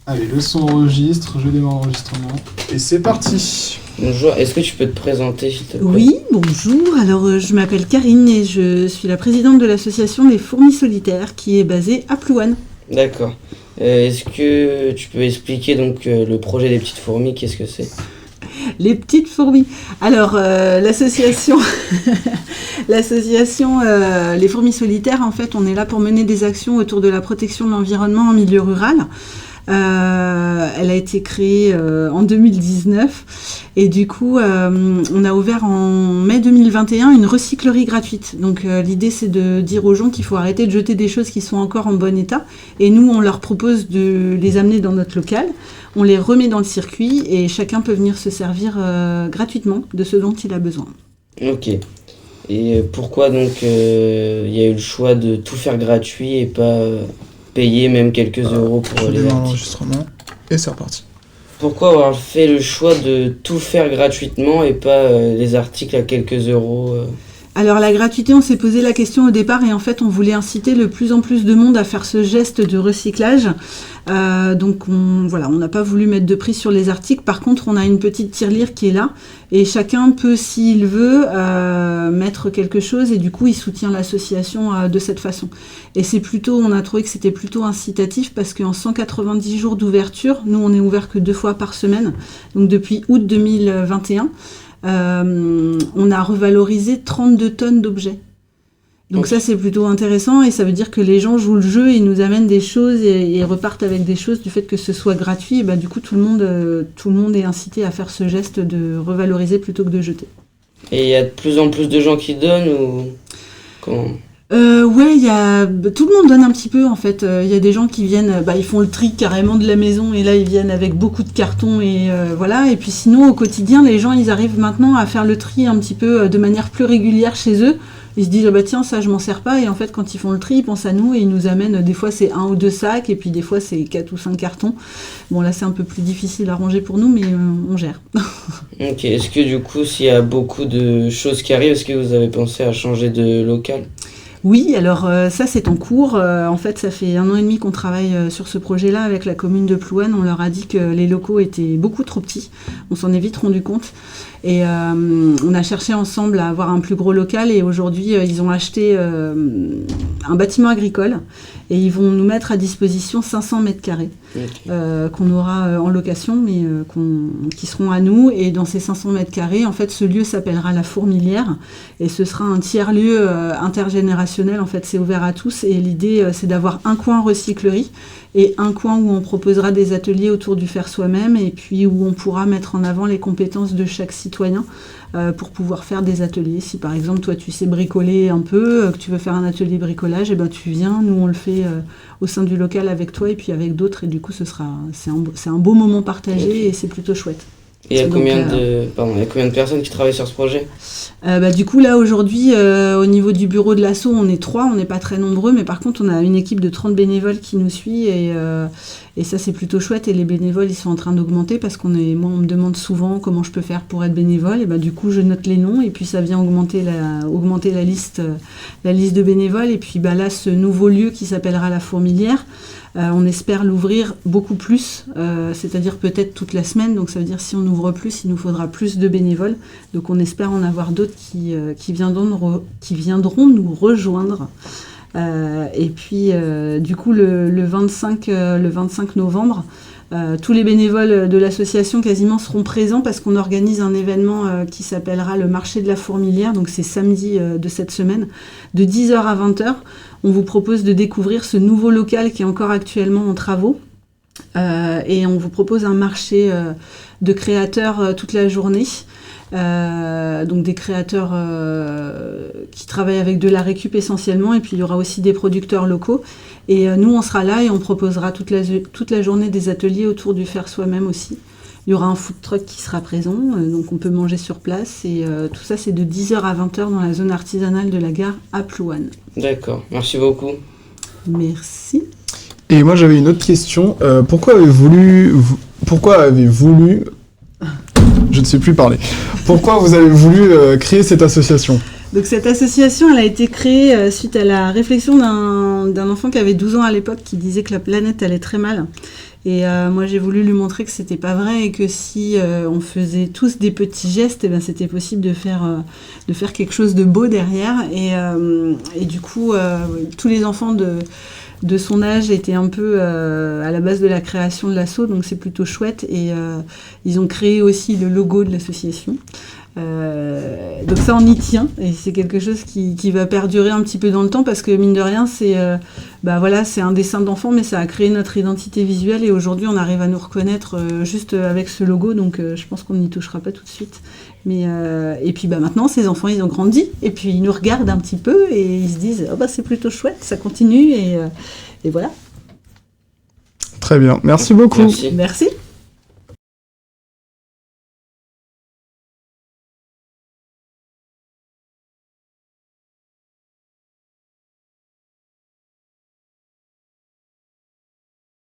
Allez, le son enregistre, je démarre l'enregistrement. Et c'est parti. Bonjour, est-ce que tu peux te présenter s'il te plaît ? Oui, bonjour. Alors, je m'appelle Karine et je suis la présidente de l'association des fourmis solitaires qui est basée à Plouane. D'accord. Est-ce que tu peux expliquer donc le projet des petites fourmis, qu'est-ce que c'est ? Les petites fourmis. Alors, l'association, les fourmis solitaires, en fait, on est là pour mener des actions autour de la protection de l'environnement en milieu rural. Elle a été créée en 2019 et du coup on a ouvert en mai 2021 une recyclerie gratuite. Donc l'idée c'est de dire aux gens qu'il faut arrêter de jeter des choses qui sont encore en bon état et nous on leur propose de les amener dans notre local, on les remet dans le circuit et chacun peut venir se servir gratuitement de ce dont il a besoin. Ok. Et pourquoi donc il y a eu le choix de tout faire gratuit et pas payer même quelques euros pour les articles. L'enregistrement et c'est reparti. Pourquoi avoir fait le choix de tout faire gratuitement et pas les articles à quelques euros Alors la gratuité, on s'est posé la question au départ et en fait on voulait inciter de plus en plus de monde à faire ce geste de recyclage. Donc on n'a pas voulu mettre de prix sur les articles. Par contre, on a une petite tirelire qui est là et chacun peut, s'il veut, mettre quelque chose et du coup il soutient l'association de cette façon. Et on a trouvé que c'était plutôt incitatif parce qu'en 190 jours d'ouverture, nous on est ouvert que 2 fois par semaine, donc depuis août 2021, on a revalorisé 32 tonnes d'objets. Donc ça c'est plutôt intéressant et ça veut dire que les gens jouent le jeu, ils nous amènent des choses et repartent avec des choses du fait que ce soit gratuit. Et bah, du coup tout le monde est incité à faire ce geste de revaloriser plutôt que de jeter. Et il y a de plus en plus de gens qui donnent ou comment ? Ouais, tout le monde donne un petit peu en fait. Il y a des gens qui viennent, ils font le tri carrément de la maison et là ils viennent avec beaucoup de cartons et voilà. Et puis sinon au quotidien, les gens ils arrivent maintenant à faire le tri un petit peu de manière plus régulière chez eux. Ils se disent tiens ça je m'en sers pas et en fait quand ils font le tri ils pensent à nous et ils nous amènent, des fois c'est 1 ou 2 sacs et puis des fois c'est 4 ou 5 cartons. Bon là c'est un peu plus difficile à ranger pour nous mais on gère. Ok, est-ce que du coup s'il y a beaucoup de choses qui arrivent, est-ce que vous avez pensé à changer de local ? Oui, alors ça c'est en cours. En fait, ça fait 1 an et demi qu'on travaille sur ce projet-là avec la commune de Plouane. On leur a dit que les locaux étaient beaucoup trop petits. On s'en est vite rendu compte. Et on a cherché ensemble à avoir un plus gros local. Et aujourd'hui, ils ont acheté un bâtiment agricole. Et ils vont nous mettre à disposition 500 mètres carrés qu'on aura en location, mais qui seront à nous. Et dans ces 500 mètres carrés, en fait, ce lieu s'appellera la Fourmilière. Et ce sera un tiers-lieu intergénérationnel. En fait, c'est ouvert à tous. Et l'idée, c'est d'avoir un coin recyclerie et un coin où on proposera des ateliers autour du faire soi-même et puis où on pourra mettre en avant les compétences de chaque citoyen pour pouvoir faire des ateliers. Si par exemple, toi, tu sais bricoler un peu, que tu veux faire un atelier bricolage, et ben tu viens, nous on le fait au sein du local avec toi et puis avec d'autres et du coup, c'est un beau moment partagé et c'est plutôt chouette. Et il y a combien de personnes qui travaillent sur ce projet ? Du coup, là, aujourd'hui, au niveau du bureau de l'asso, on est 3, on n'est pas très nombreux, mais par contre, on a une équipe de 30 bénévoles qui nous suit et ça, c'est plutôt chouette. Et les bénévoles, ils sont en train d'augmenter parce moi, on me demande souvent comment je peux faire pour être bénévole. Et du coup, je note les noms et puis ça vient augmenter la liste de bénévoles. Et puis là, ce nouveau lieu qui s'appellera la Fourmilière, on espère l'ouvrir beaucoup plus, c'est-à-dire peut-être toute la semaine. Donc ça veut dire si on ouvre plus, il nous faudra plus de bénévoles. Donc on espère en avoir d'autres qui viendront nous rejoindre. Et puis du coup le 25 novembre, tous les bénévoles de l'association quasiment seront présents parce qu'on organise un événement qui s'appellera le marché de la Fourmilière. Donc c'est samedi de cette semaine, de 10h à 20h. On vous propose de découvrir ce nouveau local qui est encore actuellement en travaux. Et on vous propose un marché de créateurs toute la journée. Donc des créateurs qui travaillent avec de la récup essentiellement et puis il y aura aussi des producteurs locaux et nous on sera là et on proposera toute la journée des ateliers autour du faire soi-même aussi. Il y aura un food truck qui sera présent, donc on peut manger sur place et tout ça c'est de 10h à 20h dans la zone artisanale de la gare à Plouane. D'accord, merci beaucoup. Merci. Et moi j'avais une autre question, pourquoi avez-vous voulu je ne sais plus parler. Pourquoi vous avez voulu créer cette association ? Donc cette association, elle a été créée suite à la réflexion d'un enfant qui avait 12 ans à l'époque, qui disait que la planète allait très mal. Et moi, j'ai voulu lui montrer que c'était pas vrai et que si on faisait tous des petits gestes, eh ben, c'était possible de faire quelque chose de beau derrière. Et du coup, tous les enfants de son âge étaient un peu à la base de la création de l'asso, donc c'est plutôt chouette. Et ils ont créé aussi le logo de l'association. Donc ça, on y tient, et c'est quelque chose qui va perdurer un petit peu dans le temps, parce que mine de rien, c'est un dessin d'enfant, mais ça a créé notre identité visuelle, et aujourd'hui, on arrive à nous reconnaître juste avec ce logo, donc je pense qu'on n'y touchera pas tout de suite. Et puis maintenant, ces enfants, ils ont grandi, et puis ils nous regardent un petit peu, et ils se disent « c'est plutôt chouette, ça continue », et voilà. Très bien, merci beaucoup. Merci. Merci.